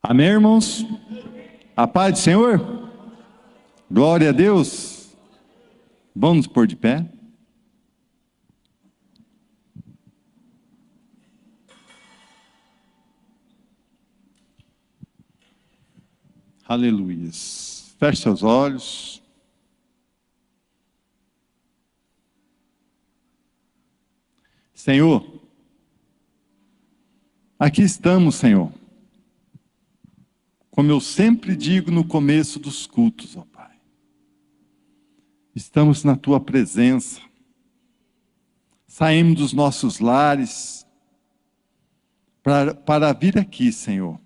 Amém, irmãos? A paz do Senhor? Glória a Deus. Vamos nos pôr de pé. Aleluia. Feche seus olhos. Senhor, aqui estamos, Senhor. Como eu sempre digo no começo dos cultos, ó Pai. Estamos na Tua presença. Saímos dos nossos lares para vir aqui, Senhor,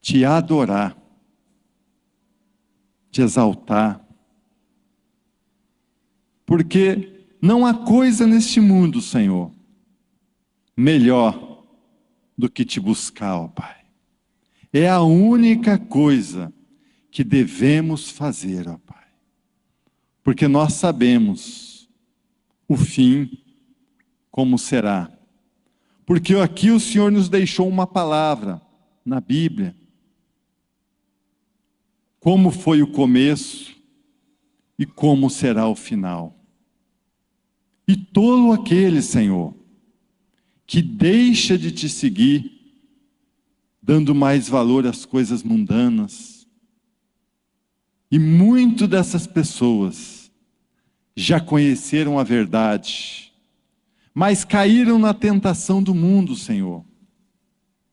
Te adorar, Te exaltar. Porque não há coisa neste mundo, Senhor, melhor do que Te buscar, ó Pai. É a única coisa que devemos fazer, ó Pai. Porque nós sabemos o fim, como será. Porque aqui o Senhor nos deixou uma palavra na Bíblia. Como foi o começo e como será o final. E todo aquele, Senhor, que deixa de Te seguir, dando mais valor às coisas mundanas. E muito dessas pessoas já conheceram a verdade, mas caíram na tentação do mundo, Senhor,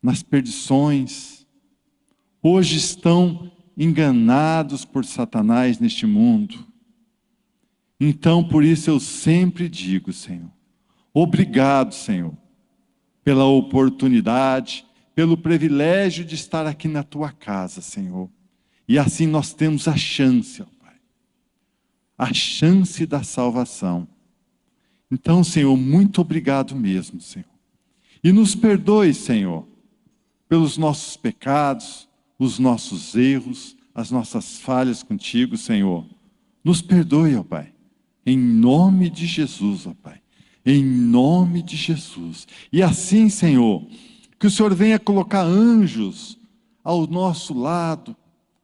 nas perdições. Hoje estão enganados por Satanás neste mundo. Então, por isso eu sempre digo, Senhor, obrigado, Senhor, pela oportunidade, pelo privilégio de estar aqui na Tua casa, Senhor. E assim nós temos a chance, ó Pai, a chance da salvação. Então, Senhor, muito obrigado mesmo, Senhor. E nos perdoe, Senhor, pelos nossos pecados, os nossos erros, as nossas falhas contigo, Senhor. Nos perdoe, ó Pai, em nome de Jesus, ó Pai, em nome de Jesus. E assim, Senhor, que o Senhor venha colocar anjos ao nosso lado,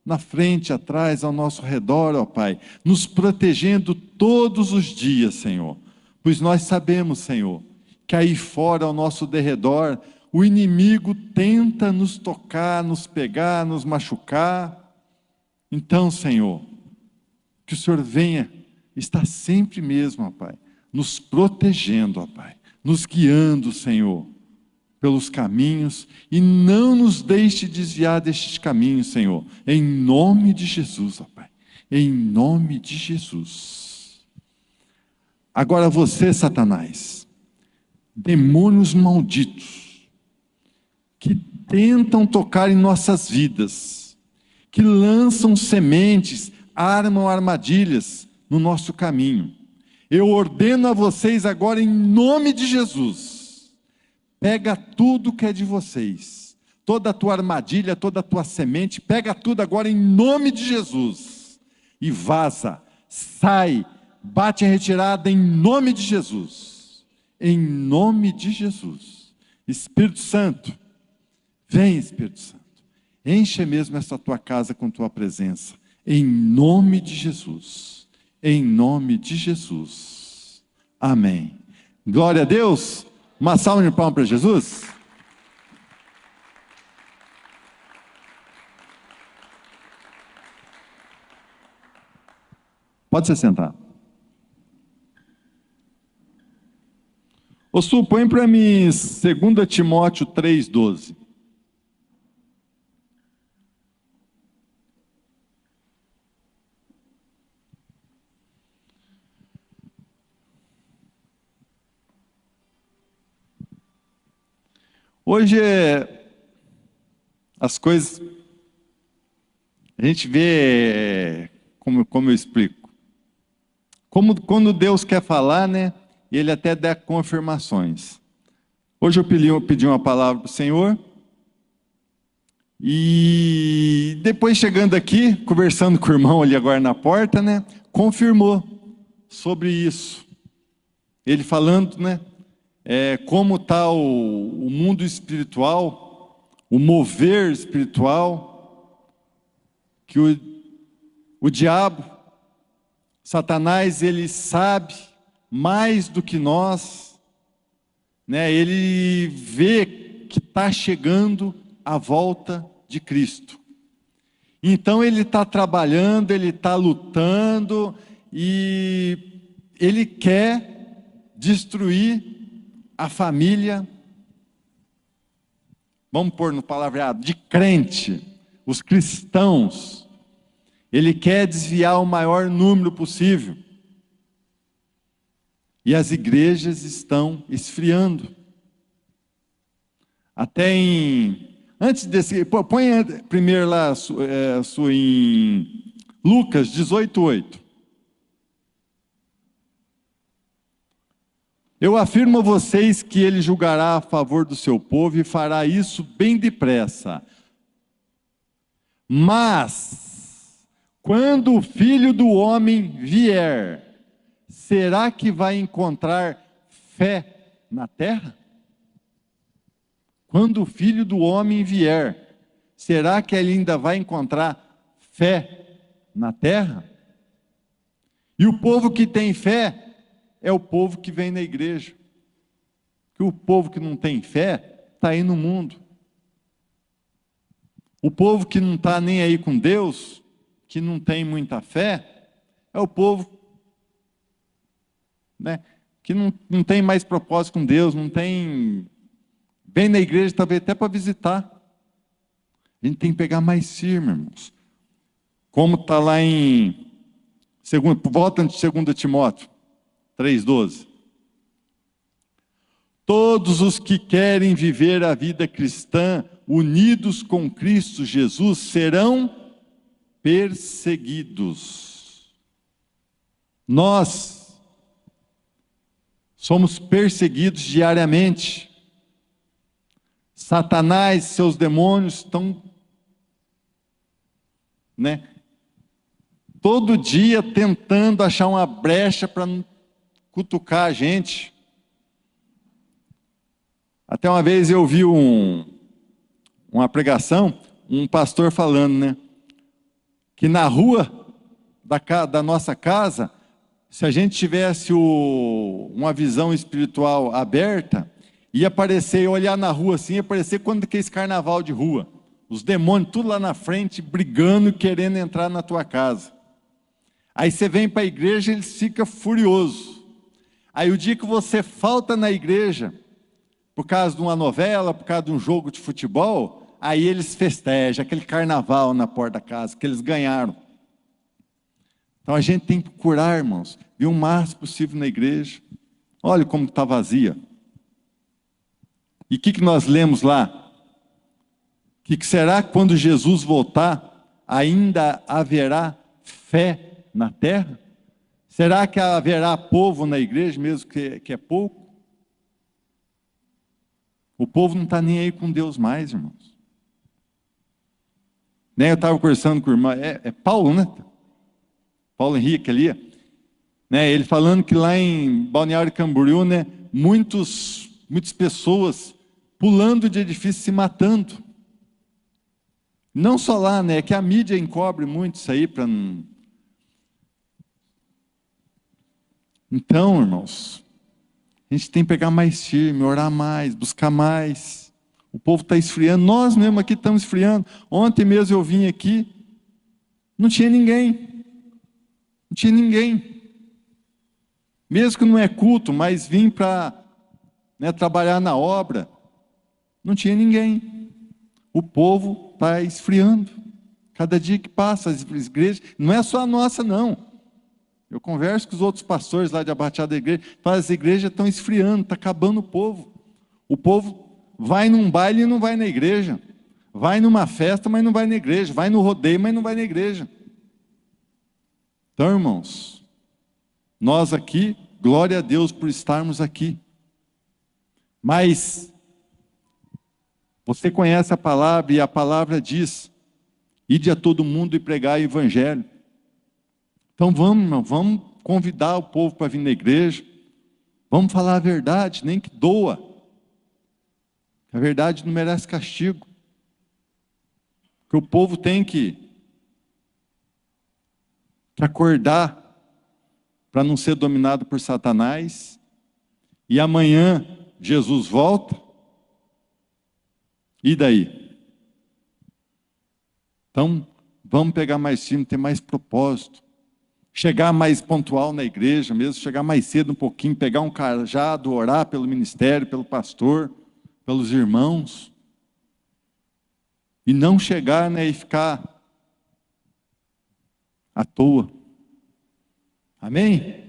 na frente, atrás, ao nosso redor, ó Pai, nos protegendo todos os dias, Senhor. Pois nós sabemos, Senhor, que aí fora, ao nosso derredor, o inimigo tenta nos tocar, nos pegar, nos machucar. Então, Senhor, que o Senhor venha estar sempre mesmo, ó Pai, nos protegendo, ó Pai, nos guiando, Senhor, pelos caminhos, e não nos deixe desviar destes caminhos, Senhor, em nome de Jesus, ó Pai, em nome de Jesus. Agora você, Satanás, demônios malditos, que tentam tocar em nossas vidas, que lançam sementes, armam armadilhas no nosso caminho, eu ordeno a vocês agora em nome de Jesus, pega tudo que é de vocês, toda a tua armadilha, toda a tua semente, pega tudo agora em nome de Jesus, e vaza, sai, bate a retirada em nome de Jesus, em nome de Jesus. Espírito Santo, vem Espírito Santo, enche mesmo essa tua casa com tua presença, em nome de Jesus, em nome de Jesus, amém. Glória a Deus. Uma salva de palmas para Jesus. Pode se sentar. Ô Su, põe para mim 2 Timóteo 3,12. Hoje as coisas, a gente vê, como eu explico, quando Deus quer falar, né, Ele até dá confirmações. Hoje eu pedi uma palavra para o Senhor, e depois chegando aqui, conversando com o irmão ali agora na porta, né, confirmou sobre isso. Ele falando, né, como está o mundo espiritual o mover espiritual, que o diabo, Satanás, ele sabe mais do que nós, né? Ele vê que está chegando a volta de Cristo. Então ele está trabalhando, ele está lutando e ele quer destruir a família, vamos pôr no palavreado, de crente, os cristãos. Ele quer desviar o maior número possível. E as igrejas estão esfriando. Até antes desse, põe primeiro lá em Lucas 18:8. Eu afirmo a vocês que ele julgará a favor do seu povo e fará isso bem depressa. Mas, quando o Filho do Homem vier, será que vai encontrar fé na terra? Quando o Filho do Homem vier, será que ele ainda vai encontrar fé na terra? E o povo que tem fé é o povo que vem na igreja. Que o povo que não tem fé está aí no mundo. O povo que não está nem aí com Deus, que não tem muita fé, é o povo, né, que não tem mais propósito com Deus, não tem... Vem na igreja talvez até para visitar. A gente tem que pegar mais firme, irmãos. Como está lá em... Volta de 2 Timóteo 3,12. Todos os que querem viver a vida cristã unidos com Cristo Jesus serão perseguidos. Nós somos perseguidos diariamente. Satanás, seus demônios estão, né, todo dia tentando achar uma brecha para cutucar a gente. Até uma vez eu vi uma pregação, um pastor falando, né, que na rua da nossa casa, se a gente tivesse uma visão espiritual aberta, ia aparecer, olhar na rua assim, ia aparecer quando que é esse carnaval de rua. Os demônios tudo lá na frente, brigando e querendo entrar na tua casa. Aí você vem para a igreja, eles ficam furiosos. Aí o dia que você falta na igreja, por causa de uma novela, por causa de um jogo de futebol, aí eles festejam, aquele carnaval na porta da casa, que eles ganharam. Então a gente tem que procurar, irmãos, vir o máximo possível na igreja. Olha como está vazia. E o que nós lemos lá? Que será que quando Jesus voltar, ainda haverá fé na terra? Será que haverá povo na igreja, mesmo que é pouco? O povo não está nem aí com Deus mais, irmãos. Eu estava conversando com o irmão, é Paulo, né? Paulo Henrique ali, né? Ele falando que lá em Balneário Camboriú, né, muitas pessoas pulando de edifício, se matando. Não só lá, né? É que a mídia encobre muito isso aí para não... Então, irmãos, a gente tem que pegar mais firme, orar mais, buscar mais. O povo está esfriando, nós mesmo aqui estamos esfriando. Ontem mesmo eu vim aqui, não tinha ninguém. Não tinha ninguém. Mesmo que não é culto, mas vim para, né, trabalhar na obra. Não tinha ninguém. O povo está esfriando. Cada dia que passa, as igrejas, não é só a nossa, não. Eu converso com os outros pastores lá de Abaixada da igreja, as igrejas estão esfriando, está acabando o povo. O povo vai num baile e não vai na igreja. Vai numa festa, mas não vai na igreja. Vai no rodeio, mas não vai na igreja. Então, irmãos, nós aqui, glória a Deus por estarmos aqui. Mas você conhece a palavra e a palavra diz: ide a todo mundo e pregai o evangelho. Então vamos, irmão, vamos convidar o povo para vir na igreja. Vamos falar a verdade, nem que doa. A verdade não merece castigo. que o povo tem que acordar para não ser dominado por Satanás. E amanhã Jesus volta. E daí? Então, vamos pegar mais firme, ter mais propósito. Chegar mais pontual na igreja mesmo, chegar mais cedo um pouquinho, pegar um cajado, orar pelo ministério, pelo pastor, pelos irmãos. E não chegar, e ficar à toa. Amém?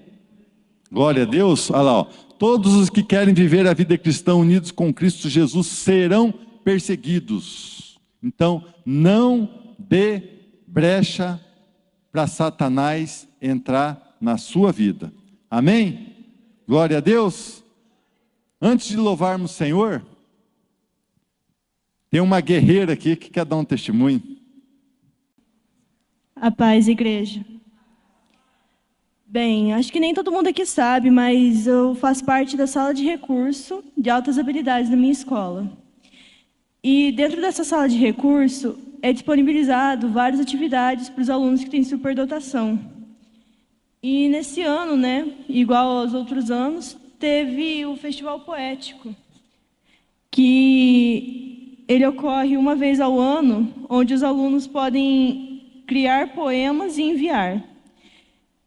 Glória a Deus. Olha lá, ó. Todos os que querem viver a vida cristã unidos com Cristo Jesus serão perseguidos. Então, não dê brecha para Satanás entrar na sua vida. Amém? Glória a Deus. Antes de louvarmos o Senhor, tem uma guerreira aqui que quer dar um testemunho. A paz, igreja. Bem, acho que nem todo mundo aqui sabe, mas eu faço parte da sala de recurso de altas habilidades da minha escola. E dentro dessa sala de recurso é disponibilizado várias atividades para os alunos que têm superdotação. E nesse ano, igual aos outros anos, teve o Festival Poético, que ele ocorre uma vez ao ano, onde os alunos podem criar poemas e enviar.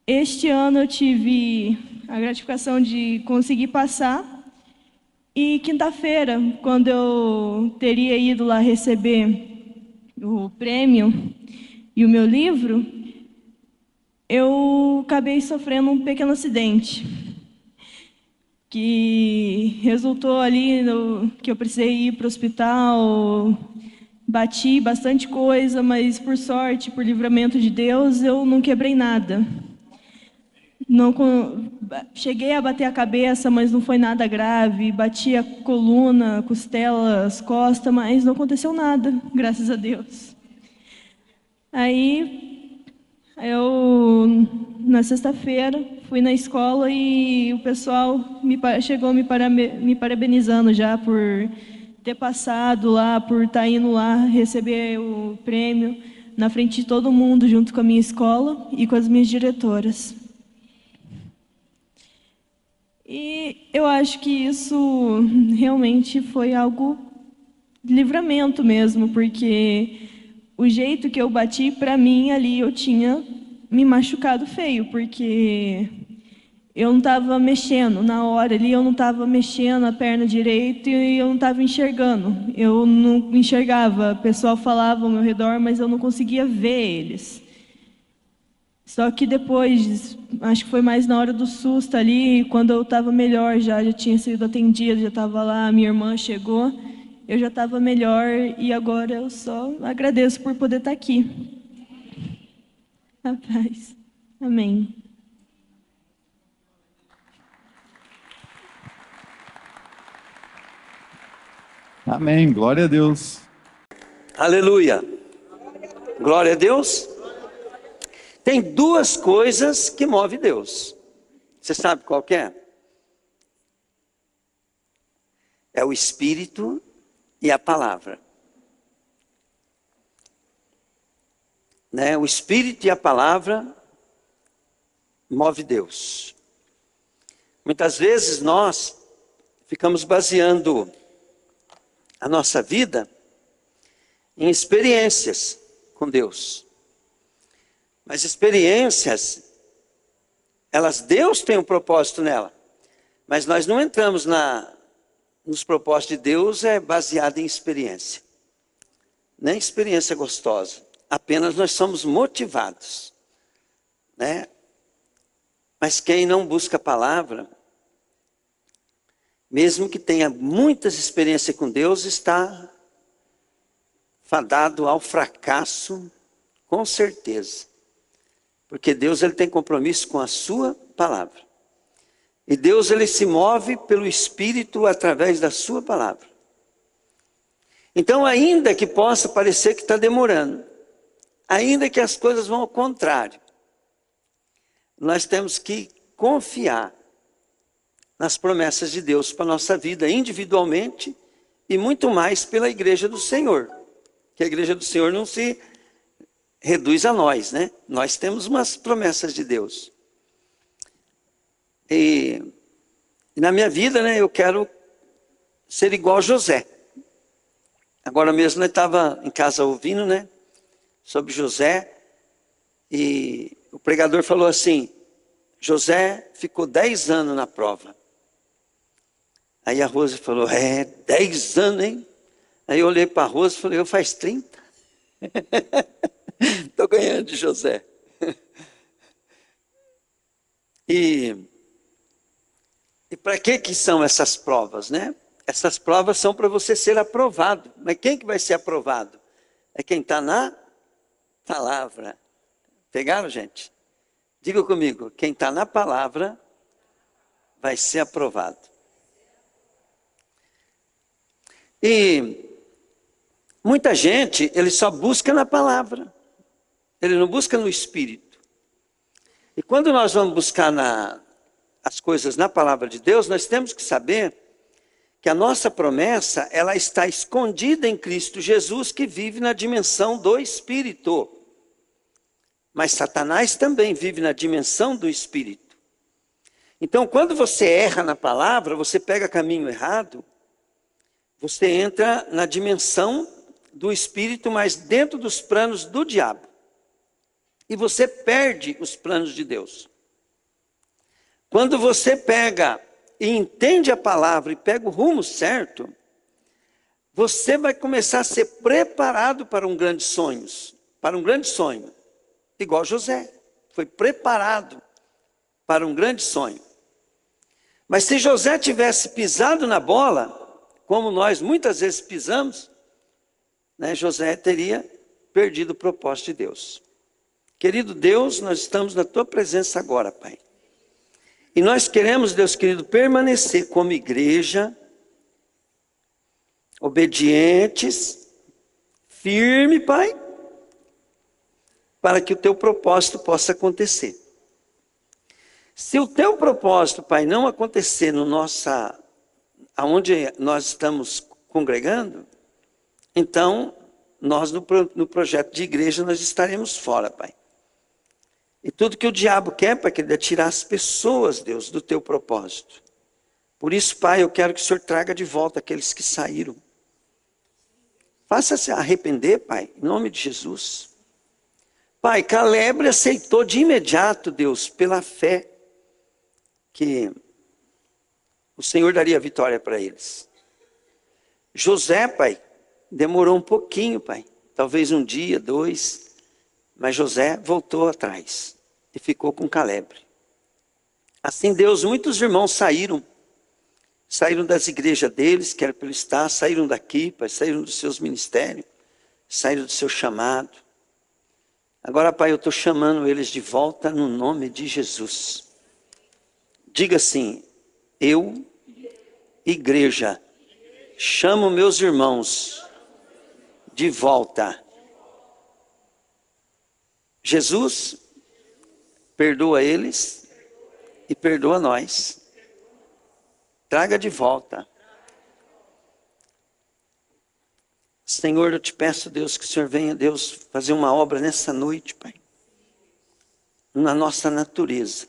Este ano eu tive a gratificação de conseguir passar. E quinta-feira, quando eu teria ido lá receber o prêmio e o meu livro, eu acabei sofrendo um pequeno acidente, que resultou ali que eu precisei ir para o hospital, bati bastante coisa, mas por sorte, por livramento de Deus, eu não quebrei nada. Cheguei a bater a cabeça, mas não foi nada grave. Bati a coluna, costelas, costas, mas não aconteceu nada, graças a Deus. Aí, na sexta-feira, fui na escola e o pessoal chegou me parabenizando já por ter passado lá, por estar indo lá receber o prêmio na frente de todo mundo, junto com a minha escola e com as minhas diretoras. E eu acho que isso realmente foi algo de livramento mesmo, porque o jeito que eu bati, para mim, ali eu tinha me machucado feio, porque eu não estava mexendo, na hora ali eu não estava mexendo a perna direita e eu não estava enxergando. Eu não enxergava, o pessoal falava ao meu redor, mas eu não conseguia ver eles. Só que depois, acho que foi mais na hora do susto ali, quando eu estava melhor, já tinha sido atendida, já estava lá, minha irmã chegou, eu já estava melhor e agora eu só agradeço por poder estar aqui. A paz. Amém. Amém, glória a Deus. Aleluia. Glória a Deus. Tem duas coisas que movem Deus. Você sabe qual que é? É o Espírito e a palavra. O Espírito e a palavra move Deus. Muitas vezes nós ficamos baseando a nossa vida em experiências com Deus. Mas experiências, Deus tem um propósito nela. Mas nós não entramos nos propósitos de Deus baseado em experiência. Nem experiência gostosa. Apenas nós somos motivados. Mas quem não busca a palavra, mesmo que tenha muitas experiências com Deus, está fadado ao fracasso, com certeza. Porque Deus ele tem compromisso com a sua palavra. E Deus ele se move pelo Espírito através da sua palavra. Então, ainda que possa parecer que está demorando, ainda que as coisas vão ao contrário, nós temos que confiar nas promessas de Deus para a nossa vida individualmente e muito mais pela igreja do Senhor, Que a igreja do Senhor não se reduz a nós, né? Nós temos umas promessas de Deus. E na minha vida, né, eu quero ser igual a José. Agora mesmo eu estava em casa ouvindo, né, sobre José, e o pregador falou assim: José ficou 10 anos na prova. Aí a Rose falou: 10 anos, hein? Aí eu olhei para a Rose e falei: eu faz 30. Estou ganhando de José. E para que são essas provas, né? Essas provas são para você ser aprovado. Mas quem que vai ser aprovado? É quem está na palavra. Pegaram, gente? Diga comigo, quem está na palavra vai ser aprovado. E muita gente, ele só busca na palavra. Ele não busca no Espírito. E quando nós vamos buscar as coisas na palavra de Deus, nós temos que saber que a nossa promessa, ela está escondida em Cristo Jesus, que vive na dimensão do Espírito. Mas Satanás também vive na dimensão do Espírito. Então, quando você erra na palavra, você pega caminho errado, você entra na dimensão do Espírito, mas dentro dos planos do diabo. E você perde os planos de Deus. Quando você pega e entende a palavra e pega o rumo certo, você vai começar a ser preparado para um grande sonho. Igual José, foi preparado para um grande sonho. Mas se José tivesse pisado na bola, como nós muitas vezes pisamos, né, José teria perdido o propósito de Deus. Querido Deus, nós estamos na tua presença agora, Pai. E nós queremos, Deus querido, permanecer como igreja, obedientes, firme, Pai, para que o teu propósito possa acontecer. Se o teu propósito, Pai, não acontecer aonde nós estamos congregando, então nós no projeto de igreja nós estaremos fora, Pai. E tudo que o diabo quer, Pai, que ele tirar as pessoas, Deus, do teu propósito. Por isso, Pai, eu quero que o Senhor traga de volta aqueles que saíram. Faça-se arrepender, Pai, em nome de Jesus. Pai, Caleb aceitou de imediato, Deus, pela fé, que o Senhor daria vitória para eles. José, Pai, demorou um pouquinho, Pai. Talvez um dia, 2. Mas José voltou atrás e ficou com Caleb. Assim, Deus, muitos irmãos saíram das igrejas deles, que era pelo estar, saíram daqui, Pai, saíram dos seus ministérios, saíram do seu chamado. Agora, Pai, eu estou chamando eles de volta no nome de Jesus. Diga assim: eu, igreja, chamo meus irmãos de volta. Jesus perdoa eles e perdoa nós. Traga de volta. Senhor, eu te peço, Deus, que o Senhor venha, Deus, fazer uma obra nessa noite, Pai. Na nossa natureza.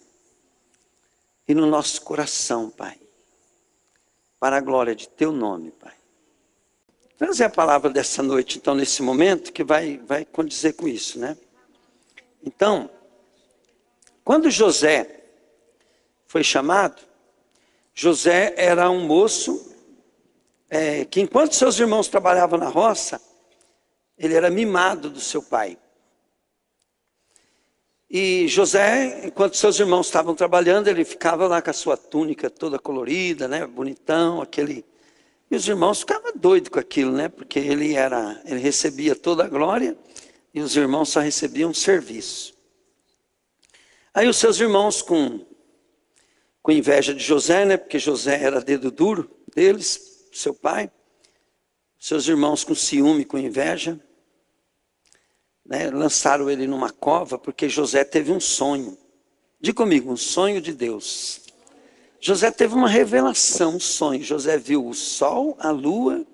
E no nosso coração, Pai. Para a glória de teu nome, Pai. Trazer a palavra dessa noite, então, nesse momento, que vai condizer com isso, né? Então, quando José foi chamado, José era um moço que, enquanto seus irmãos trabalhavam na roça, ele era mimado do seu pai. E José, enquanto seus irmãos estavam trabalhando, ele ficava lá com a sua túnica toda colorida, né, bonitão, aquele. E os irmãos ficavam doidos com aquilo, né, porque ele recebia toda a glória e os irmãos só recebiam serviço. Aí os seus irmãos, com inveja de José, né, porque José era dedo duro deles, seu pai, seus irmãos com ciúme, com inveja, né, lançaram ele numa cova, porque José teve um sonho. Diga comigo, um sonho de Deus. José teve uma revelação, um sonho. José viu o sol, a lua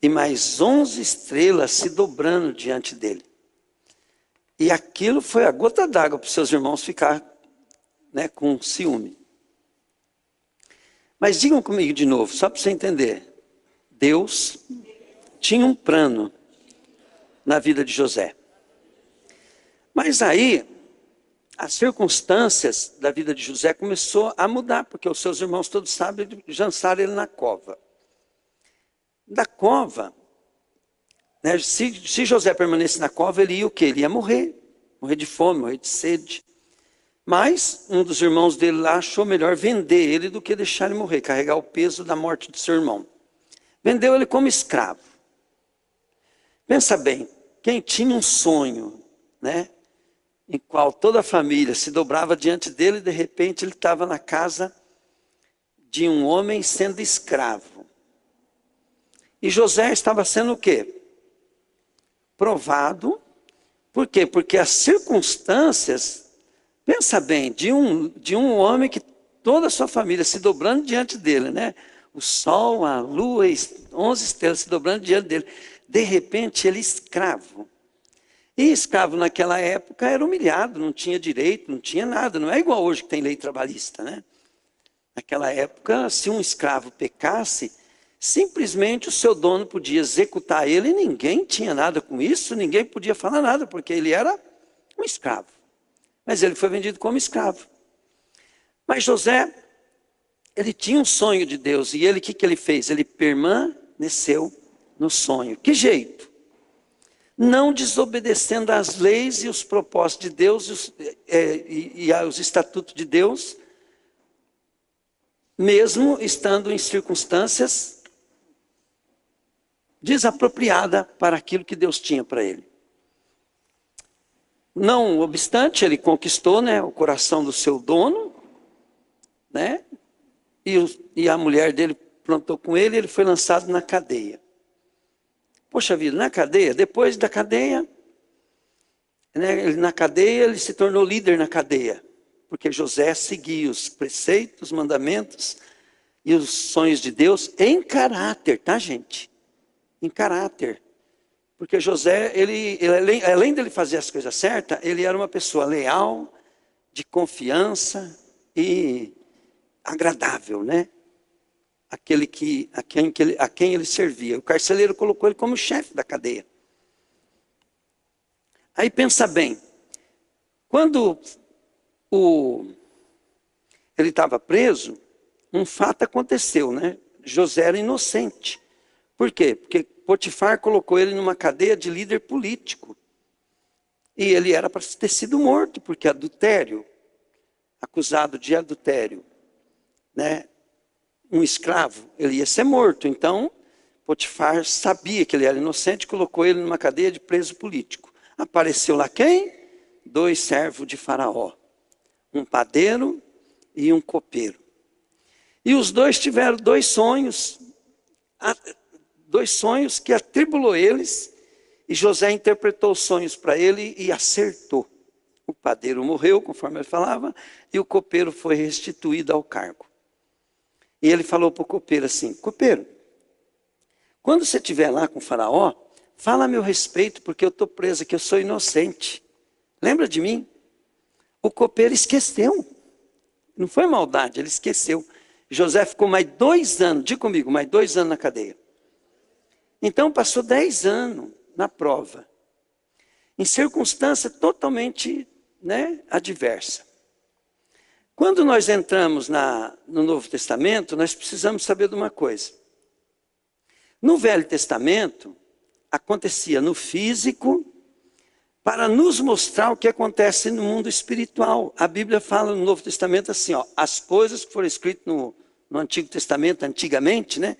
e mais 11 estrelas se dobrando diante dele. E aquilo foi a gota d'água para os seus irmãos ficar, né, com ciúme. Mas digam comigo de novo, só para você entender. Deus tinha um plano na vida de José. Mas aí, as circunstâncias da vida de José começou a mudar, porque os seus irmãos todos sabem, lançaram ele na cova. Da cova, né, se José permanecesse na cova, ele ia o quê? Ele ia morrer de fome, morrer de sede. Mas um dos irmãos dele lá achou melhor vender ele do que deixar ele morrer, carregar o peso da morte do seu irmão. Vendeu ele como escravo. Pensa bem, quem tinha um sonho, né, em qual toda a família se dobrava diante dele, e de repente ele estava na casa de um homem sendo escravo. E José estava sendo o quê? Provado. Por quê? Porque as circunstâncias, pensa bem, de um homem que toda a sua família se dobrando diante dele, né? O sol, a lua, 11 estrelas se dobrando diante dele. De repente ele escravo. E escravo naquela época era humilhado, não tinha direito, não tinha nada. Não é igual hoje que tem lei trabalhista, né? Naquela época, se um escravo pecasse, simplesmente o seu dono podia executar ele e ninguém tinha nada com isso, ninguém podia falar nada, porque ele era um escravo. Mas ele foi vendido como escravo. Mas José, ele tinha um sonho de Deus, e ele, o que ele fez? Ele permaneceu no sonho. Que jeito? Não desobedecendo às leis e os propósitos de Deus e aos estatutos de Deus, mesmo estando em circunstâncias desapropriadas para aquilo que Deus tinha para ele. Não obstante, ele conquistou, né, o coração do seu dono, né, e a mulher dele plantou com ele, e ele foi lançado na cadeia. Poxa vida, na cadeia, depois da cadeia, né, na cadeia ele se tornou líder na cadeia, porque José seguia os preceitos, os mandamentos e os sonhos de Deus em caráter, tá, gente? Em caráter. Porque José, além dele fazer as coisas certas, ele era uma pessoa leal, de confiança e agradável, né? A quem ele servia. O carcereiro colocou ele como chefe da cadeia. Aí pensa bem, quando ele estava preso, um fato aconteceu, né? José era inocente. Por quê? Porque Potifar colocou ele numa cadeia de líder político. E ele era para ter sido morto, porque adultério, acusado de adultério, né? Um escravo, ele ia ser morto. Então, Potifar sabia que ele era inocente, colocou ele numa cadeia de preso político. Apareceu lá quem? 2 servos de Faraó. Um padeiro e um copeiro. E os dois tiveram 2 sonhos. 2 sonhos que atribulou eles. E José interpretou os sonhos para ele e acertou. O padeiro morreu, conforme ele falava, e o copeiro foi restituído ao cargo. E ele falou para o copeiro assim: copeiro, quando você estiver lá com o Faraó, fala a meu respeito, porque eu estou preso aqui, eu sou inocente. Lembra de mim? O copeiro esqueceu. Não foi maldade, ele esqueceu. José ficou mais 2 anos, diga comigo, mais 2 anos na cadeia. Então passou 10 anos na prova, em circunstância totalmente, né, adversa. Quando nós entramos no Novo Testamento, nós precisamos saber de uma coisa. No Velho Testamento, acontecia no físico, para nos mostrar o que acontece no mundo espiritual. A Bíblia fala no Novo Testamento assim, ó, as coisas que foram escritas no Antigo Testamento, antigamente, né?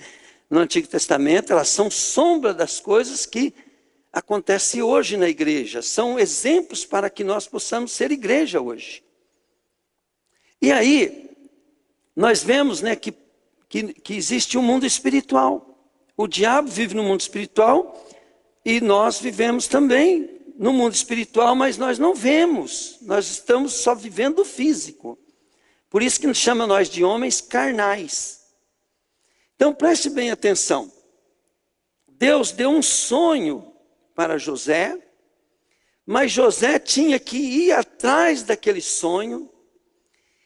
No Antigo Testamento, elas são sombra das coisas que acontecem hoje na igreja. São exemplos para que nós possamos ser igreja hoje. E aí, nós vemos, né, que existe um mundo espiritual. O diabo vive no mundo espiritual e nós vivemos também no mundo espiritual, mas nós não vemos. Nós estamos só vivendo o físico. Por isso que chama nós de homens carnais. Então preste bem atenção. Deus deu um sonho para José, mas José tinha que ir atrás daquele sonho,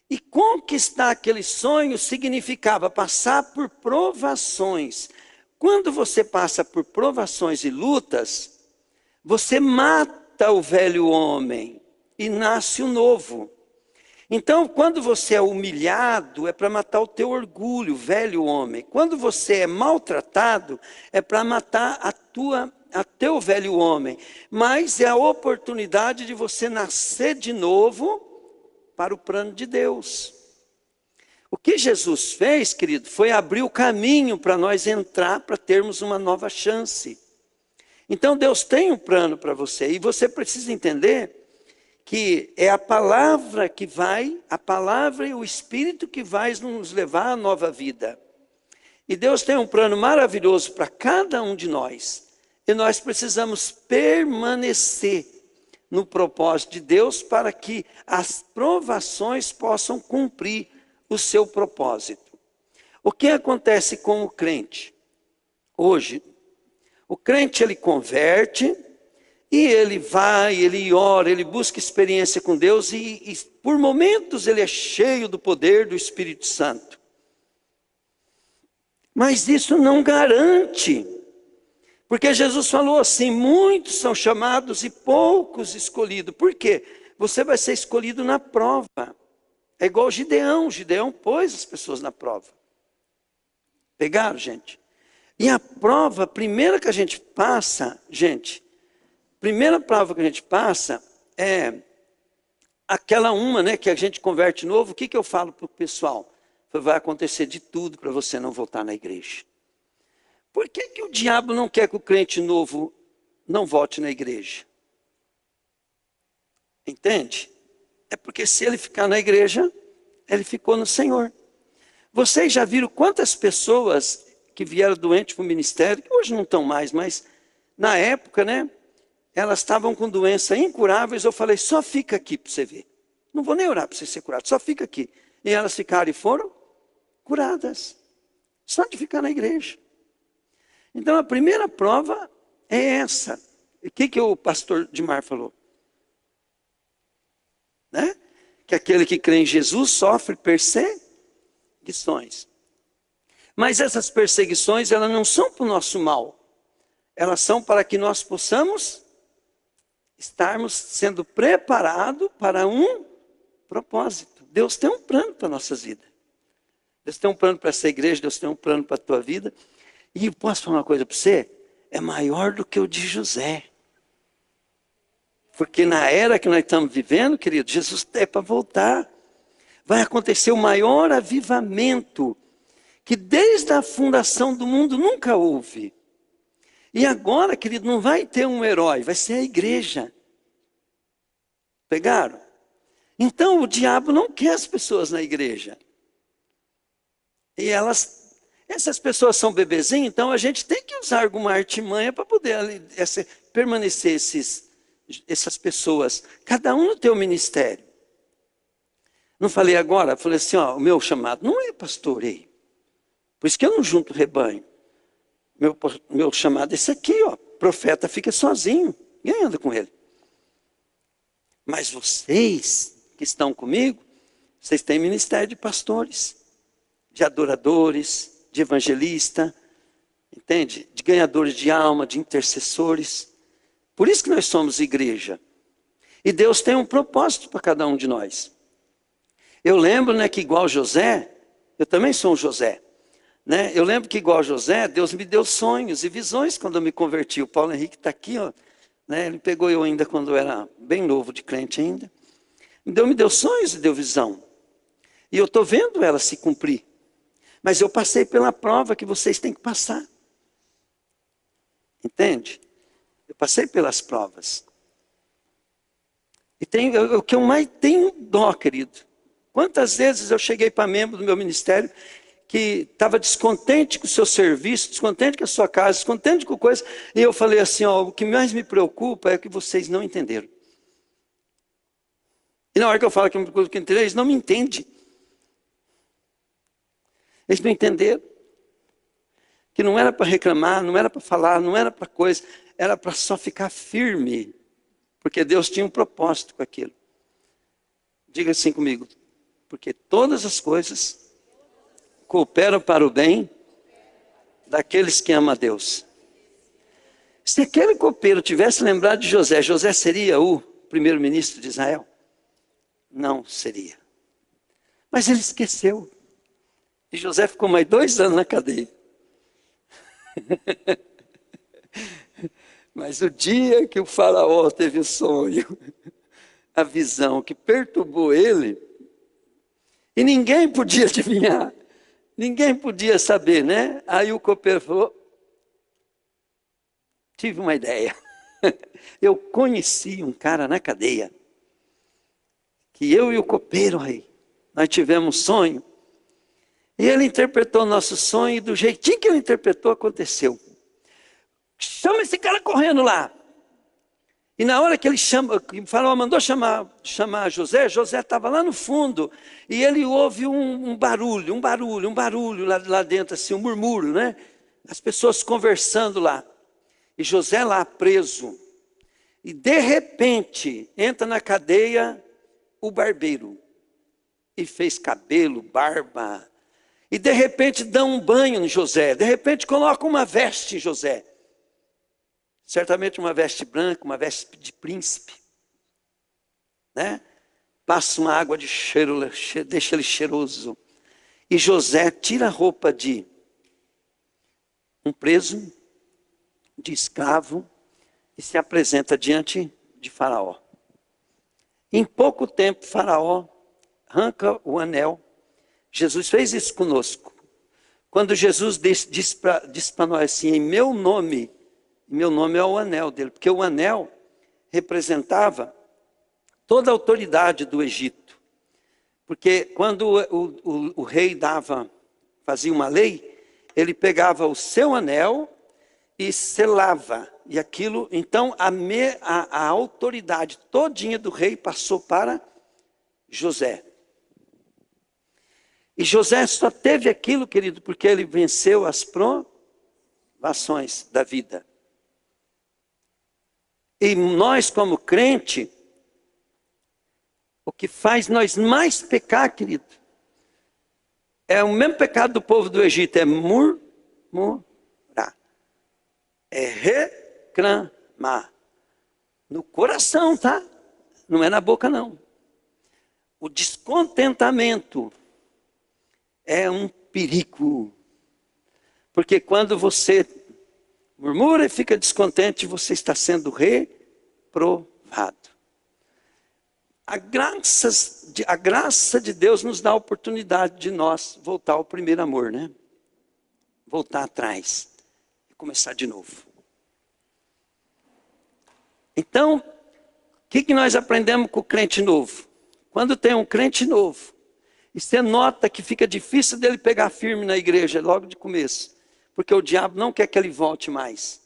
e conquistar aquele sonho significava passar por provações. Quando você passa por provações e lutas, você mata o velho homem e nasce o novo. Então, quando você é humilhado, é para matar o teu orgulho, velho homem. Quando você é maltratado, é para matar a teu velho homem. Mas é a oportunidade de você nascer de novo para o plano de Deus. O que Jesus fez, querido, foi abrir o caminho para nós entrar, para termos uma nova chance. Então Deus tem um plano para você, e você precisa entender que é a palavra e o Espírito que vai nos levar à nova vida. E Deus tem um plano maravilhoso para cada um de nós, e nós precisamos permanecer no propósito de Deus para que as provações possam cumprir o seu propósito. O que acontece com o crente? Hoje, o crente ele converte, e ele vai, ele ora, ele busca experiência com Deus, e por momentos ele é cheio do poder do Espírito Santo. Mas isso não garante. Porque Jesus falou assim, muitos são chamados e poucos escolhidos. Por quê? Você vai ser escolhido na prova. É igual Gideão. Gideão pôs as pessoas na prova. Pegaram, gente? E a prova, primeira que a gente passa, gente, primeira prova que a gente passa é aquela uma, que a gente converte novo. O que eu falo para o pessoal? Vai acontecer de tudo para você não voltar na igreja. Por que o diabo não quer que o crente novo não volte na igreja? Entende? É porque se ele ficar na igreja, ele ficou no Senhor. Vocês já viram quantas pessoas que vieram doentes para o ministério, que hoje não estão mais, mas na época, elas estavam com doenças incuráveis. Eu falei, só fica aqui para você ver. Não vou nem orar para você ser curado, só fica aqui. E elas ficaram e foram curadas. Só de ficar na igreja. Então a primeira prova é essa. O que o pastor Dimar falou? Que aquele que crê em Jesus sofre perseguições. Mas essas perseguições, elas não são para o nosso mal. Elas são para que nós possamos estarmos sendo preparados para um propósito. Deus tem um plano para a nossa vida. Deus tem um plano para essa igreja, Deus tem um plano para a tua vida. E posso falar uma coisa para você? É maior do que o de José. Porque na era que nós estamos vivendo, querido, Jesus é para voltar. Vai acontecer o maior avivamento que desde a fundação do mundo nunca houve. E agora, querido, não vai ter um herói, vai ser a igreja. Pegaram? Então o diabo não quer as pessoas na igreja. E essas pessoas são bebezinhos, então a gente tem que usar alguma artimanha para poder permanecer essas pessoas, cada um no teu ministério. Não falei agora, falei assim, o meu chamado não é pastoreio. Por isso que eu não junto rebanho. Meu chamado é esse aqui, profeta fica sozinho, ninguém anda com ele. Mas vocês que estão comigo, vocês têm ministério de pastores, de adoradores, de evangelista, entende? De ganhadores de alma, de intercessores. Por isso que nós somos igreja. E Deus tem um propósito para cada um de nós. Eu lembro, que igual José, eu também sou um José. Eu lembro que igual José, Deus me deu sonhos e visões quando eu me converti. O Paulo Henrique está aqui, ele pegou eu ainda quando eu era bem novo de crente ainda. Me deu sonhos e deu visão. E eu estou vendo ela se cumprir. Mas eu passei pela prova que vocês têm que passar. Entende? Eu passei pelas provas. E o que eu mais tenho dó, querido. Quantas vezes eu cheguei para membro do meu ministério que estava descontente com o seu serviço, descontente com a sua casa, descontente com coisa. E eu falei assim, o que mais me preocupa é que vocês não entenderam. E na hora que eu falo que me preocupa com entender, eles não me entendem. Eles não entenderam. que não era para reclamar, não era para falar, não era para coisa, era para só ficar firme, porque Deus tinha um propósito com aquilo. Diga assim comigo, porque todas as coisas cooperam para o bem daqueles que amam a Deus. Se aquele copeiro tivesse lembrado de José, José seria o primeiro-ministro de Israel? Não seria. Mas ele esqueceu. E José ficou mais 2 anos na cadeia. Mas o dia que o faraó teve o sonho, a visão que perturbou ele, e ninguém podia adivinhar, ninguém podia saber, né? Aí o copeiro falou, tive uma ideia. Eu conheci um cara na cadeia, que eu e o copeiro aí, nós tivemos um sonho, e ele interpretou o nosso sonho, e do jeitinho que ele interpretou, aconteceu. Chama esse cara correndo lá. E na hora que ele chama, o faraó mandou chamar José, José estava lá no fundo, e ele ouve um barulho lá dentro, assim, um murmúrio, né? As pessoas conversando lá. E José lá preso. E de repente, entra na cadeia o barbeiro. E fez cabelo, barba. E de repente dá um banho em José. De repente coloca uma veste em José. Certamente uma veste branca, uma veste de príncipe. Né? Passa uma água de cheiro, deixa ele cheiroso. E José tira a roupa de um preso, de escravo, e se apresenta diante de Faraó. Em pouco tempo, Faraó arranca o anel. Jesus fez isso conosco. Quando Jesus disse para nós assim, em meu nome é o anel dele, porque o anel representava toda a autoridade do Egito. Porque quando o rei fazia uma lei, ele pegava o seu anel e selava. E aquilo, então a autoridade todinha do rei passou para José. E José só teve aquilo, querido, porque ele venceu as provações da vida. E nós, como crente, o que faz nós mais pecar, querido, é o mesmo pecado do povo do Egito, é murmurar, é reclamar. No coração, tá? Não é na boca, não. O descontentamento é um perigo. Porque quando você murmura e fica descontente, você está sendo reprovado. A graça de Deus nos dá a oportunidade de nós voltar ao primeiro amor, né? Voltar atrás e começar de novo. Então, o que nós aprendemos com o crente novo? Quando tem um crente novo, e você nota que fica difícil dele pegar firme na igreja logo de começo, porque o diabo não quer que ele volte mais.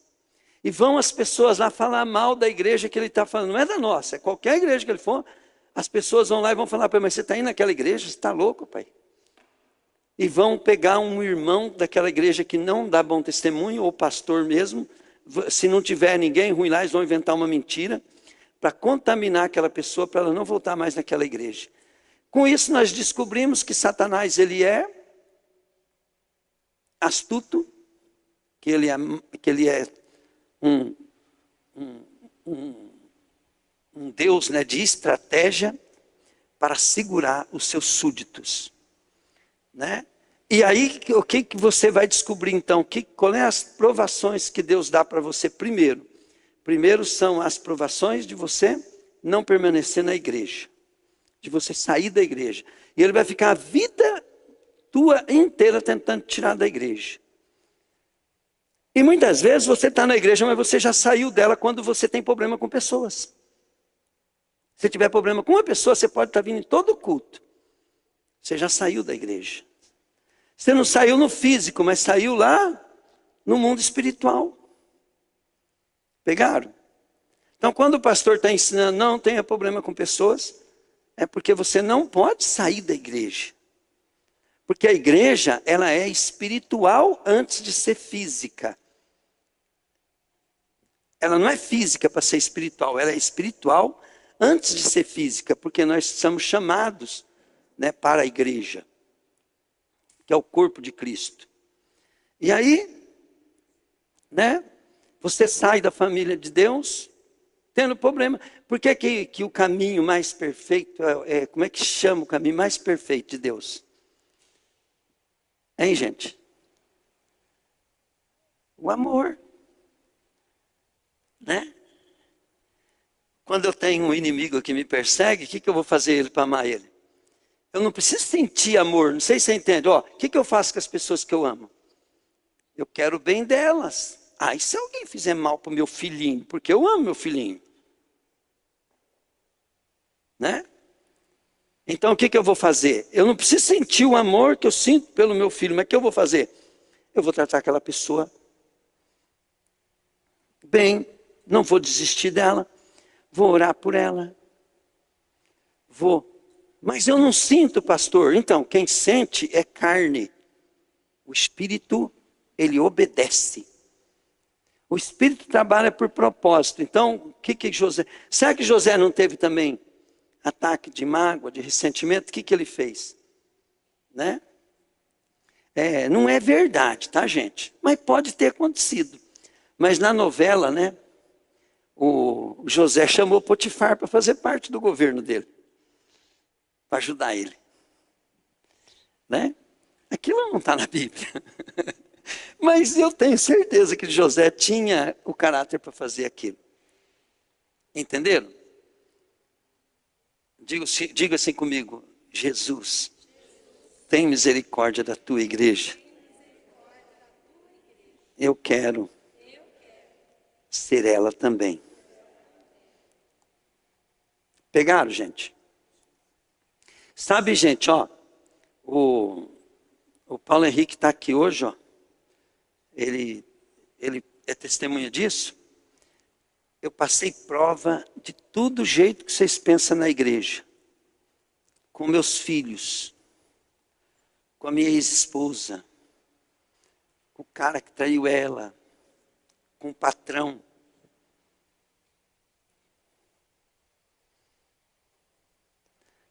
E vão as pessoas lá falar mal da igreja que ele está falando. Não é da nossa, é qualquer igreja que ele for. As pessoas vão lá e vão falar para ele, mas você está indo naquela igreja? Você está louco, pai? E vão pegar um irmão daquela igreja que não dá bom testemunho, ou pastor mesmo. Se não tiver ninguém ruim lá, eles vão inventar uma mentira para contaminar aquela pessoa, para ela não voltar mais naquela igreja. Com isso nós descobrimos que Satanás ele é astuto, que ele é um Deus, né, de estratégia para segurar os seus súditos, né? E aí o que você vai descobrir então? Qual é as provações que Deus dá para você primeiro? Primeiro são as provações de você não permanecer na igreja, de você sair da igreja. E ele vai ficar a vida tua inteira tentando tirar da igreja. E muitas vezes você está na igreja, mas você já saiu dela quando você tem problema com pessoas. Se tiver problema com uma pessoa, você pode estar vindo em todo culto. Você já saiu da igreja. Você não saiu no físico, mas saiu lá no mundo espiritual. Pegaram? Então, quando o pastor está ensinando, não tenha problema com pessoas, é porque você não pode sair da igreja. Porque a igreja, ela é espiritual antes de ser física. Ela não é física para ser espiritual, ela é espiritual antes de ser física, porque nós somos chamados, né, para a igreja, que é o corpo de Cristo. E aí, né, você sai da família de Deus tendo problema. Por que que o caminho mais perfeito, como é que chama o caminho mais perfeito de Deus? Hein, gente? O amor. Né? Quando eu tenho um inimigo que me persegue, o que eu vou fazer ele para amar ele? Eu não preciso sentir amor, não sei se você entende. O que eu faço com as pessoas que eu amo? Eu quero o bem delas. E se alguém fizer mal para o meu filhinho? Porque eu amo meu filhinho. Né? Então o que eu vou fazer? Eu não preciso sentir o amor que eu sinto pelo meu filho, mas o que eu vou fazer? Eu vou tratar aquela pessoa bem, não vou desistir dela, vou orar por ela, mas eu não sinto, pastor. Então, quem sente é carne, o espírito, ele obedece. O espírito trabalha por propósito. Então, o que José... Será que José não teve também ataque de mágoa, de ressentimento? O que ele fez? Né? Não é verdade, tá, gente? Mas pode ter acontecido. Mas na novela, né, o José chamou Potifar para fazer parte do governo dele, para ajudar ele. Né? Aquilo não está na Bíblia. Mas eu tenho certeza que José tinha o caráter para fazer aquilo. Entenderam? Diga assim comigo: Jesus, tem misericórdia da tua igreja. Eu quero ser ela também. Pegaram, gente? Sabe, gente, o Paulo Henrique está aqui hoje, ele é testemunha disso. Eu passei prova de todo jeito que vocês pensam na igreja. Com meus filhos, com a minha ex-esposa, com o cara que traiu ela, com o patrão.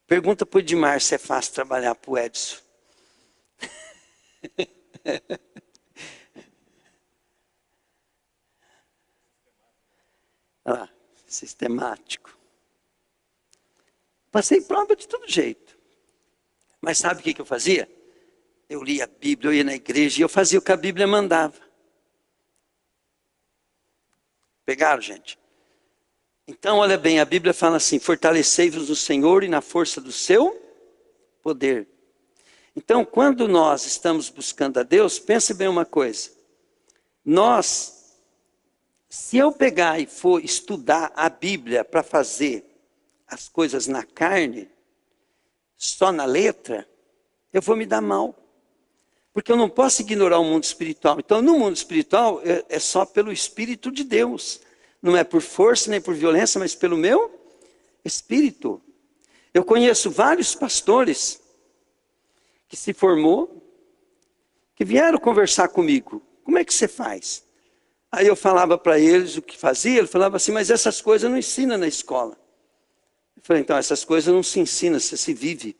Pergunta para o Edmar se é fácil trabalhar para o Edson. Olha lá, sistemático. Passei prova de todo jeito. Mas sabe o que eu fazia? Eu lia a Bíblia, eu ia na igreja e eu fazia o que a Bíblia mandava. Pegaram, gente? Então, olha bem, a Bíblia fala assim: fortalecei-vos no Senhor e na força do seu poder. Então, quando nós estamos buscando a Deus, pense bem uma coisa. Se eu pegar e for estudar a Bíblia para fazer as coisas na carne, só na letra, eu vou me dar mal. Porque eu não posso ignorar o mundo espiritual. Então, no mundo espiritual, é só pelo Espírito de Deus. Não é por força nem por violência, mas pelo meu Espírito. Eu conheço vários pastores que se formou, que vieram conversar comigo. Como é que você faz? Aí eu falava para eles o que fazia. Ele falava assim: mas essas coisas não ensina na escola. Eu falei: então, essas coisas não se ensina, você se vive.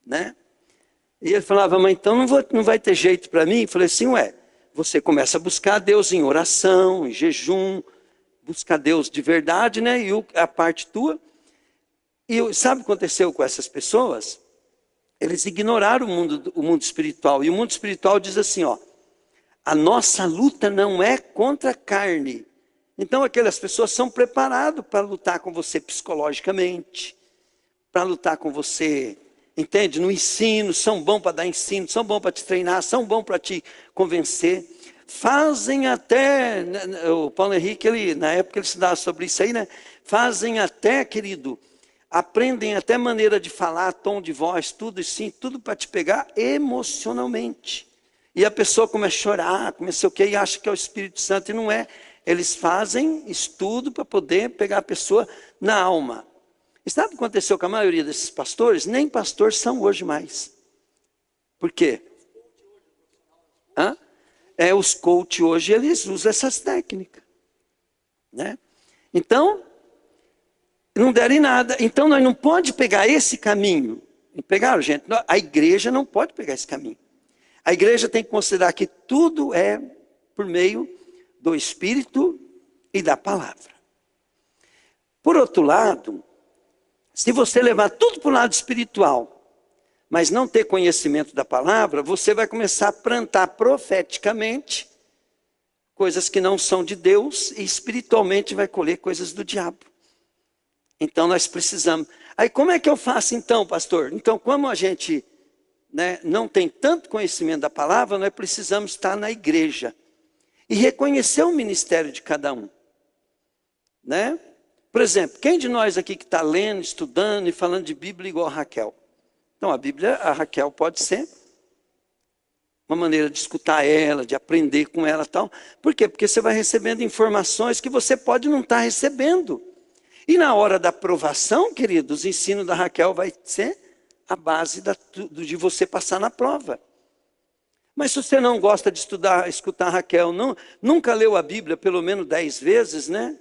Né? E ele falava: mas então não vai ter jeito para mim? Eu falei assim: você começa a buscar a Deus em oração, em jejum, buscar Deus de verdade, né? E a parte tua. E sabe o que aconteceu com essas pessoas? Eles ignoraram o mundo espiritual. E o mundo espiritual diz assim: a nossa luta não é contra a carne. Então aquelas pessoas são preparadas para lutar com você psicologicamente, para lutar com você, entende? No ensino, são bons para dar ensino, são bons para te treinar, são bons para te convencer. Fazem até, o Paulo Henrique, na época ele estudava sobre isso aí, né? Fazem até, querido, aprendem até maneira de falar, tom de voz, tudo assim, tudo para te pegar emocionalmente. E a pessoa começa a chorar, começa o quê? E acha que é o Espírito Santo, e não é. Eles fazem estudo para poder pegar a pessoa na alma. E sabe o que aconteceu com a maioria desses pastores? Nem pastores são hoje mais. Por quê? Hã? Os coach hoje, eles usam essas técnicas. Né? Então, não deram em nada. Então, nós não podemos pegar esse caminho. Pegaram, gente? A igreja não pode pegar esse caminho. A igreja tem que considerar que tudo é por meio do Espírito e da palavra. Por outro lado, se você levar tudo para o lado espiritual, mas não ter conhecimento da palavra, você vai começar a plantar profeticamente coisas que não são de Deus e espiritualmente vai colher coisas do diabo. Então nós precisamos. Aí como é que eu faço então, pastor? Então como a gente não tem tanto conhecimento da palavra, nós precisamos estar na igreja e reconhecer o ministério de cada um. Né? Por exemplo, quem de nós aqui que está lendo, estudando e falando de Bíblia igual a Raquel? Então a Raquel pode ser uma maneira de escutar ela, de aprender com ela e tal. Por quê? Porque você vai recebendo informações que você pode não estar recebendo. E na hora da aprovação, queridos, o ensino da Raquel vai ser a base de você passar na prova. Mas se você não gosta de escutar a Raquel, nunca leu a Bíblia pelo menos 10 vezes, né?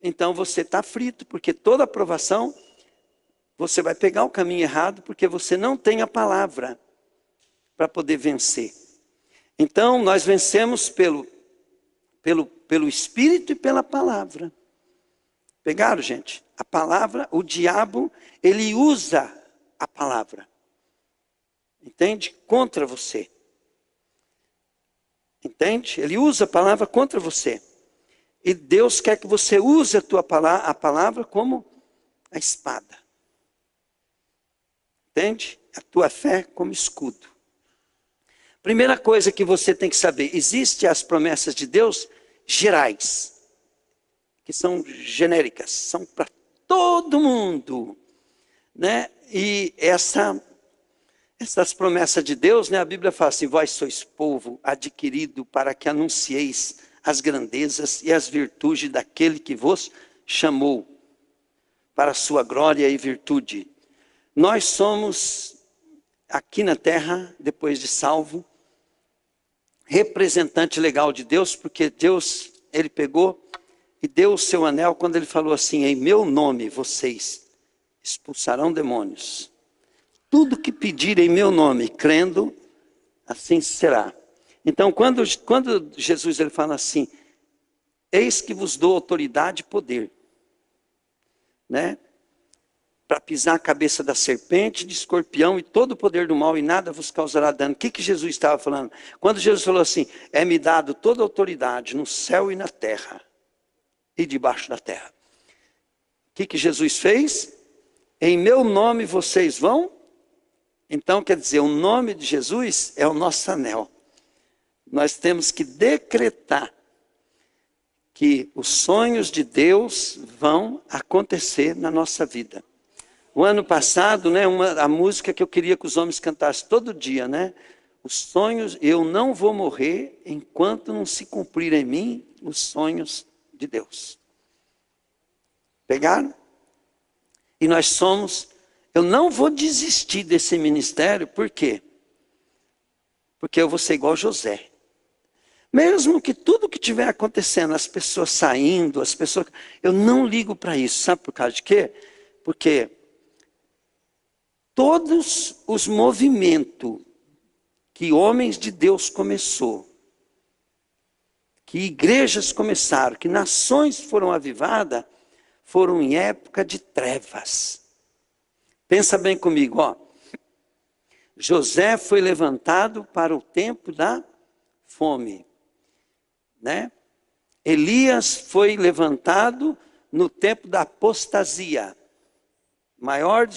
Então você está frito, porque toda aprovação, você vai pegar o caminho errado, porque você não tem a palavra para poder vencer. Então, nós vencemos pelo Espírito e pela palavra. Pegaram, gente? A palavra, o diabo, ele usa a palavra. Entende? Contra você. Entende? Ele usa a palavra contra você. E Deus quer que você use a palavra como a espada. Entende? A tua fé como escudo. Primeira coisa que você tem que saber, existem as promessas de Deus gerais, que são genéricas, são para todo mundo. Né? E essas promessas de Deus, né, a Bíblia fala assim, vós sois povo adquirido para que anuncieis as grandezas e as virtudes daquele que vos chamou para a sua glória e virtude. Nós somos, aqui na terra, depois de salvo, representante legal de Deus, porque Deus, ele pegou e deu o seu anel quando ele falou assim, em meu nome vocês expulsarão demônios. Tudo que pedirem em meu nome, crendo, assim será. Então, quando Jesus ele fala assim, eis que vos dou autoridade e poder, né? Para pisar a cabeça da serpente, de escorpião e todo o poder do mal, e nada vos causará dano. O que Jesus estava falando? Quando Jesus falou assim, é-me dado toda a autoridade no céu e na terra, e debaixo da terra. O que Jesus fez? Em meu nome vocês vão? Então, quer dizer, o nome de Jesus é o nosso anel. Nós temos que decretar que os sonhos de Deus vão acontecer na nossa vida. O ano passado, né, a música que eu queria que os homens cantassem todo dia, né? Os sonhos, eu não vou morrer enquanto não se cumprir em mim os sonhos de Deus. Pegaram? E nós somos, eu não vou desistir desse ministério, por quê? Porque eu vou ser igual José. Mesmo que tudo que estiver acontecendo, as pessoas saindo, eu não ligo para isso. Sabe por causa de quê? Porque todos os movimentos que homens de Deus começou, que igrejas começaram, que nações foram avivadas, foram em época de trevas. Pensa bem comigo, ó. José foi levantado para o tempo da fome, né? Elias foi levantado no tempo da apostasia. Maior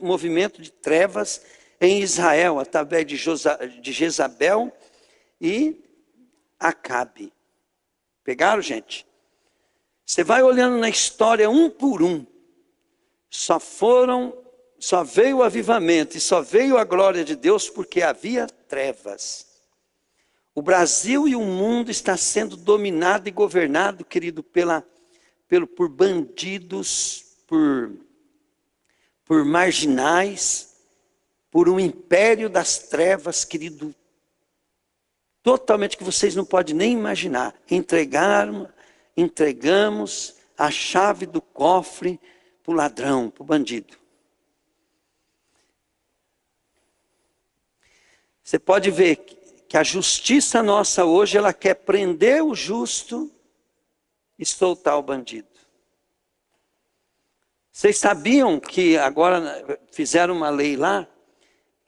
movimento de trevas em Israel, através de Jezabel e Acabe. Pegaram, gente? Você vai olhando na história um por um. Só veio o avivamento e só veio a glória de Deus porque havia trevas. O Brasil e o mundo está sendo dominado e governado, querido, por bandidos, por marginais, por um império das trevas, querido, totalmente que vocês não podem nem imaginar. Entregamos a chave do cofre para o ladrão, para o bandido. Você pode ver que a justiça nossa hoje, ela quer prender o justo e soltar o bandido. Vocês sabiam que agora fizeram uma lei lá,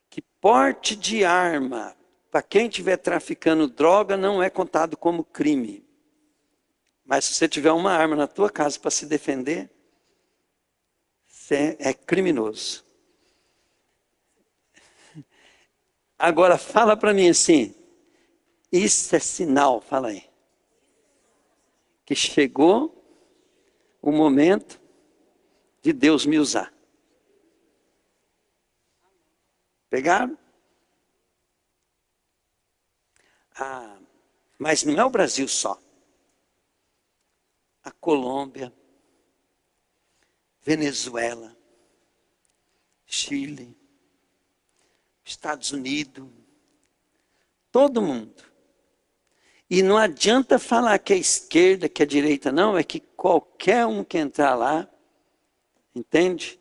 que porte de arma, para quem estiver traficando droga, não é contado como crime. Mas se você tiver uma arma na tua casa para se defender, você é criminoso. Agora fala para mim assim, isso é sinal, fala aí, que chegou o momento de Deus me usar. Pegaram? Mas não é o Brasil só. A Colômbia, Venezuela, Chile, Estados Unidos, todo mundo. E não adianta falar que é esquerda, que é direita, não, é que qualquer um que entrar lá, entende?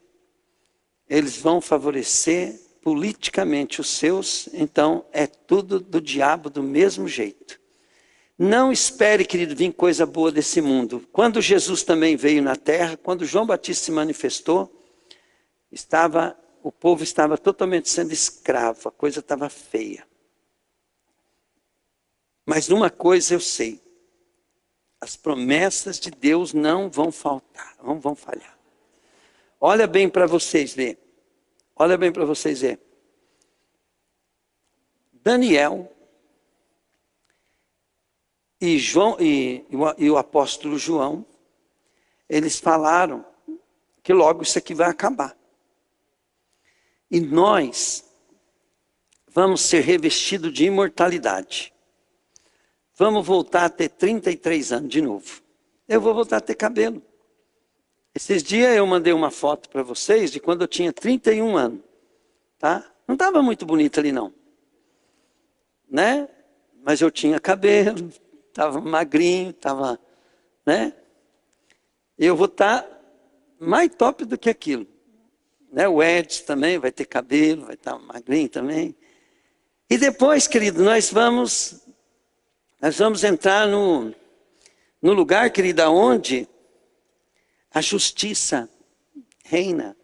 Eles vão favorecer politicamente os seus, então é tudo do diabo do mesmo jeito. Não espere, querido, vir coisa boa desse mundo. Quando Jesus também veio na terra, quando João Batista se manifestou, o povo estava totalmente sendo escravo, a coisa estava feia. Mas uma coisa eu sei, as promessas de Deus não vão faltar, não vão falhar. Olha bem para vocês ver. Olha bem para vocês ver. Daniel e o apóstolo João, eles falaram que logo isso aqui vai acabar. E nós vamos ser revestidos de imortalidade. Vamos voltar a ter 33 anos de novo. Eu vou voltar a ter cabelo. Esses dias eu mandei uma foto para vocês de quando eu tinha 31 anos. Tá? Não estava muito bonito ali não. Né? Mas eu tinha cabelo, estava magrinho, estava... Né? Eu vou estar mais top do que aquilo. Né? O Edson também vai ter cabelo, vai estar magrinho também. E depois, querido, nós vamos entrar no lugar, querida, onde a justiça reina.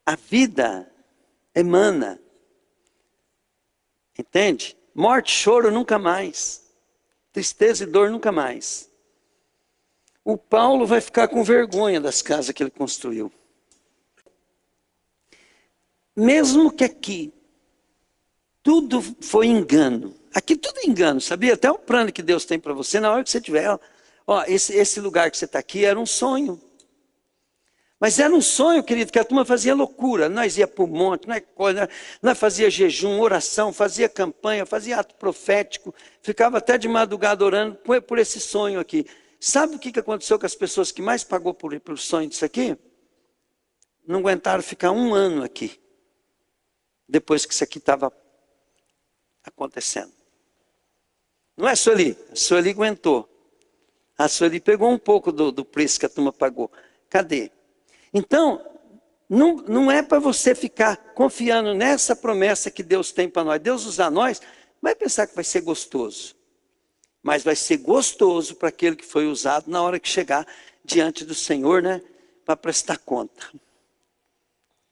A vida emana. Entende? Morte, choro nunca mais. Tristeza e dor nunca mais. O Paulo vai ficar com vergonha das casas que ele construiu. Mesmo que aqui tudo foi engano. Aqui tudo é engano, sabia? Até o plano que Deus tem para você, na hora que você tiver... Ó, esse lugar que você está aqui era um sonho. Mas era um sonho, querido, que a turma fazia loucura. Nós ia para o monte, nós fazia jejum, oração, fazia campanha, fazia ato profético. Ficava até de madrugada orando por esse sonho aqui. Sabe o que aconteceu com as pessoas que mais pagou por sonho disso aqui? Não aguentaram ficar um ano aqui. Depois que isso aqui estava acontecendo. Não é, Sueli? A Sueli aguentou. A Sueli pegou um pouco do preço que a turma pagou. Cadê? Então, não é para você ficar confiando nessa promessa que Deus tem para nós. Deus usar nós, vai pensar que vai ser gostoso. Mas vai ser gostoso para aquele que foi usado na hora que chegar diante do Senhor, né? Para prestar conta.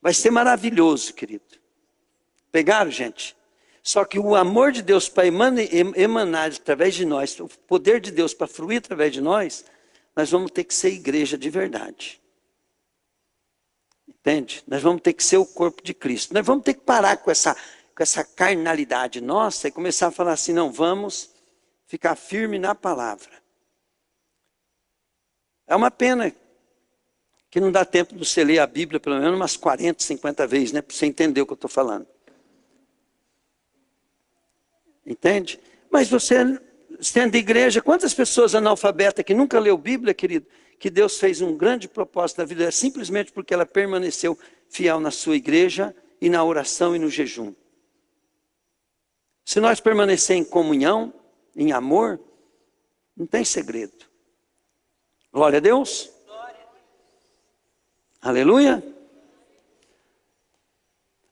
Vai ser maravilhoso, querido. Pegaram, gente? Só que o amor de Deus para emanar através de nós, o poder de Deus para fluir através de nós vamos ter que ser igreja de verdade. Entende? Nós vamos ter que ser o corpo de Cristo. Nós vamos ter que parar com essa carnalidade nossa e começar a falar assim, não, vamos ficar firme na palavra. É uma pena que não dá tempo de você ler a Bíblia pelo menos umas 40, 50 vezes, né? Para você entender o que eu estou falando. Entende? Mas você, sendo igreja, quantas pessoas analfabetas que nunca leu Bíblia, querido, que Deus fez um grande propósito na vida, simplesmente porque ela permaneceu fiel na sua igreja e na oração e no jejum. Se nós permanecer em comunhão, em amor, não tem segredo. Glória a Deus. Aleluia.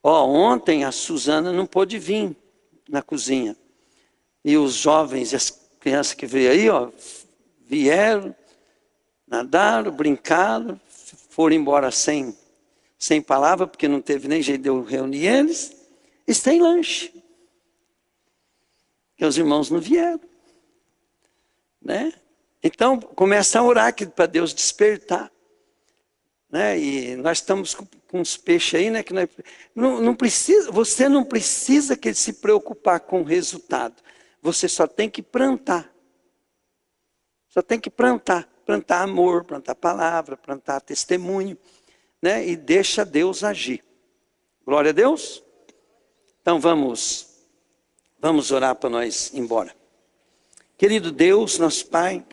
Ontem a Suzana não pôde vir na cozinha. E os jovens e as crianças que veio aí, vieram, nadaram, brincaram, foram embora sem palavra, porque não teve nem jeito de eu reunir eles, e sem lanche. Porque os irmãos não vieram. Né? Então, começa a orar para Deus despertar. Né? E nós estamos com uns peixes aí, né? Que você não precisa que ele se preocupar com o resultado. Você só tem que plantar. Só tem que plantar. Plantar amor, plantar palavra, plantar testemunho. Né? E deixa Deus agir. Glória a Deus. Então vamos orar para nós ir embora. Querido Deus, nosso Pai,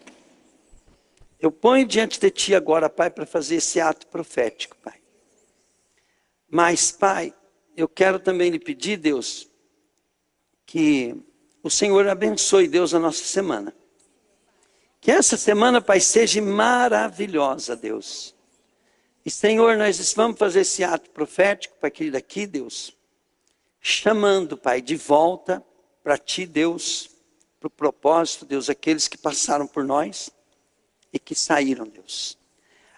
eu ponho diante de Ti agora, Pai, para fazer esse ato profético, Pai. Mas, Pai, eu quero também lhe pedir, Deus, que o Senhor abençoe, Deus, a nossa semana. Que essa semana, Pai, seja maravilhosa, Deus. E, Senhor, nós vamos fazer esse ato profético, Pai, querido, aqui, Deus, chamando, Pai, de volta para Ti, Deus, para o propósito, Deus, aqueles que passaram por nós e que saíram, Deus.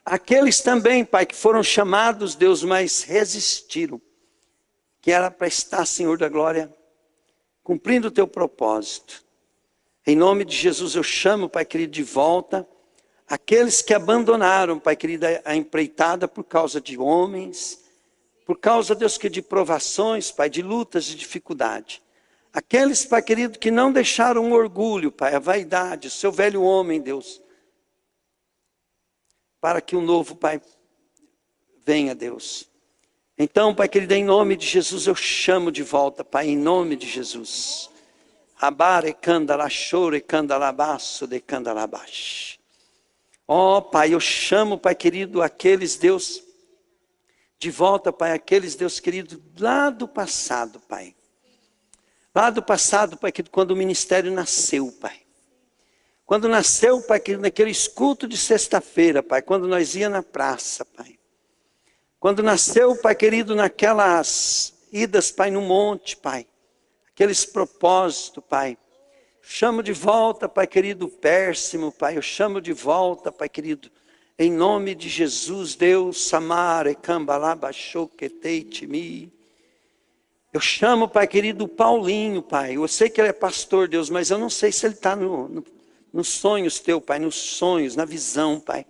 Aqueles também, Pai, que foram chamados, Deus, mas resistiram, que era para estar, Senhor da glória, cumprindo o Teu propósito. Em nome de Jesus eu chamo, Pai querido, de volta aqueles que abandonaram, Pai querido, a empreitada por causa de homens, por causa, Deus, que de provações, Pai, de lutas e dificuldade. Aqueles, Pai querido, que não deixaram o orgulho, Pai, a vaidade, o seu velho homem, Deus, para que o novo, Pai, venha, Deus. Então, Pai querido, em nome de Jesus, eu chamo de volta, Pai, em nome de Jesus. Abare candala chore candalabaço de candalabash. Pai, eu chamo, Pai querido, aqueles, Deus, de volta, Pai, aqueles, Deus querido, lá do passado, Pai. Lá do passado, Pai querido, quando o ministério nasceu, Pai. Quando nasceu, Pai querido, naquele culto de sexta-feira, Pai, quando nós ia na praça, Pai. Quando nasceu, Pai querido, naquelas idas, Pai, no monte, Pai. Aqueles propósitos, Pai. Chamo de volta, Pai querido, Pérsimo, Pai. Eu chamo de volta, Pai querido, em nome de Jesus, Deus, Samare, Cambalaba, Choqueteitimi. Eu chamo, Pai querido, Paulinho, Pai. Eu sei que ele é pastor, Deus, mas eu não sei se ele está nos sonhos Teu, Pai, nos sonhos, na visão, Pai.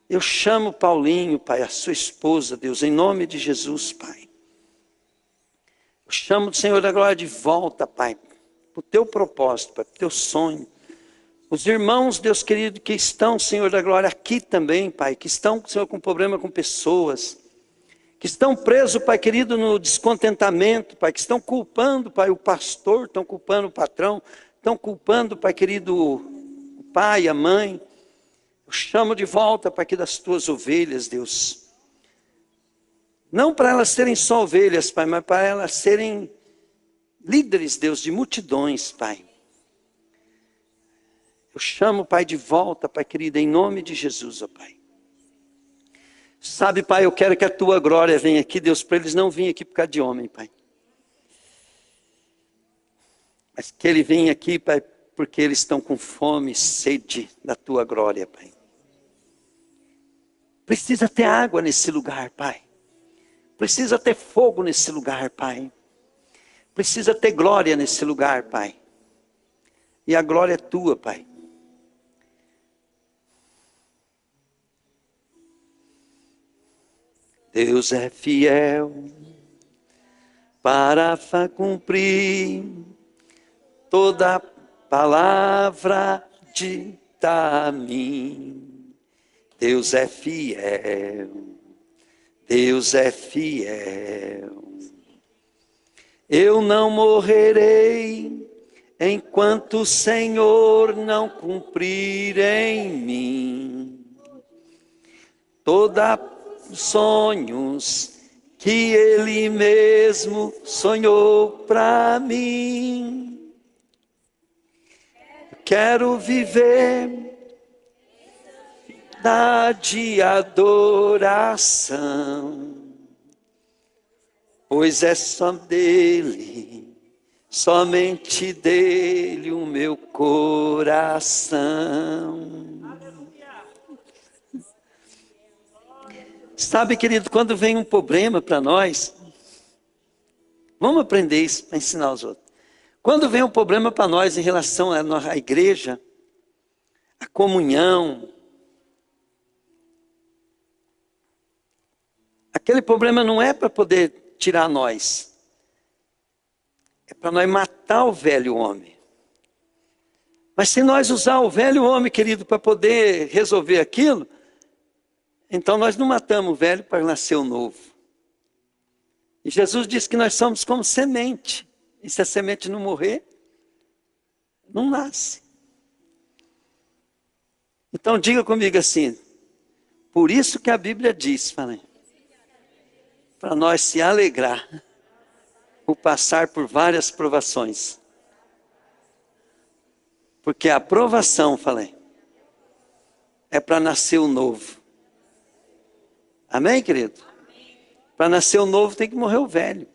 Eu chamo Paulinho, Pai, a sua esposa, Deus, em nome de Jesus, Pai. Eu chamo o Senhor da glória de volta, Pai, para o Teu propósito, Pai, para o Teu sonho. Os irmãos, Deus querido, que estão, Senhor da glória, aqui também, Pai, que estão, Senhor, com problema com pessoas, que estão presos, Pai querido, no descontentamento, Pai, que estão culpando, Pai, o pastor, estão culpando o patrão, estão culpando, Pai querido, o pai, a mãe. Eu chamo de volta, Pai, aqui das Tuas ovelhas, Deus. Não para elas serem só ovelhas, Pai, mas para elas serem líderes, Deus, de multidões, Pai. Eu chamo, Pai, de volta, Pai querido, em nome de Jesus, ó Pai. Sabe, Pai, eu quero que a Tua glória venha aqui, Deus, para eles não virem aqui por causa de homem, Pai. Mas que Ele venha aqui, Pai, porque eles estão com fome e sede da Tua glória, Pai. Precisa ter água nesse lugar, Pai. Precisa ter fogo nesse lugar, Pai. Precisa ter glória nesse lugar, Pai. E a glória é Tua, Pai. Deus é fiel para cumprir toda palavra dita a mim. Deus é fiel. Deus é fiel. Eu não morrerei enquanto o Senhor não cumprir em mim toda sonhos que Ele mesmo sonhou para mim. Quero viver de adoração, pois é só dele, somente dele o meu coração. Sabe, querido, quando vem um problema para nós, vamos aprender isso para ensinar aos outros. Quando vem um problema para nós em relação à igreja, à comunhão, aquele problema não é para poder tirar nós, é para nós matar o velho homem. Mas se nós usar o velho homem, querido, para poder resolver aquilo, então nós não matamos o velho para nascer o novo. E Jesus disse que nós somos como semente. E se a semente não morrer, não nasce. Então diga comigo assim, por isso que a Bíblia diz, para nós se alegrar por passar por várias provações. Porque a provação, é para nascer o novo. Amém, querido? Para nascer o novo tem que morrer o velho.